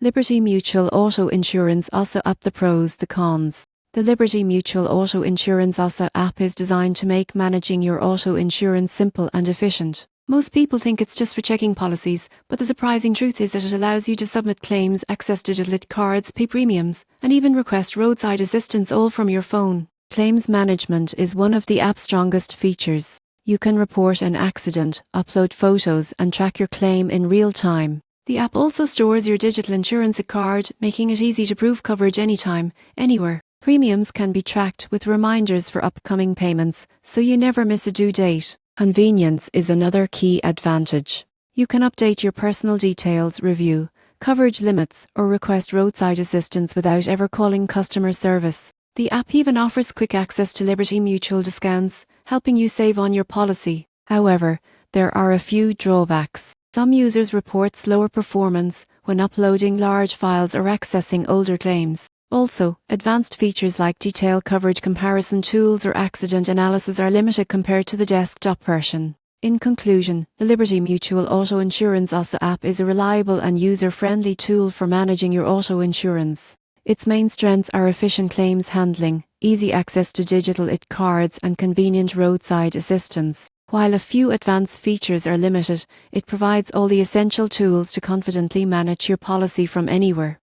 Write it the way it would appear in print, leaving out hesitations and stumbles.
Liberty Mutual Auto Insurance ASA app. The pros, the cons. The Liberty Mutual Auto Insurance ASA app is designed to make managing your auto insurance simple and efficient. Most people think it's just for checking policies, but the surprising truth is that it allows you to submit claims, access digital IT cards, pay premiums, and even request roadside assistance all from your phone. Claims management is one of the app's strongest features. You can report an accident, upload photos, and track your claim in real time. The app also stores your digital insurance card, making it easy to prove coverage anytime, anywhere. Premiums can be tracked with reminders for upcoming payments, so you never miss a due date. Convenience is another key advantage. You can update your personal details, review coverage limits, or request roadside assistance without ever calling customer service. The app even offers quick access to Liberty Mutual discounts, helping you save on your policy. However, there are a few drawbacks. Some users report slower performance when uploading large files or accessing older claims. Also, advanced features like detailed coverage comparison tools or accident analysis are limited compared to the desktop version. In conclusion, the Liberty Mutual Auto Insurance ASA app is a reliable and user-friendly tool for managing your auto insurance. Its main strengths are efficient claims handling, easy access to digital IT cards, and convenient roadside assistance. While a few advanced features are limited, it provides all the essential tools to confidently manage your policy from anywhere.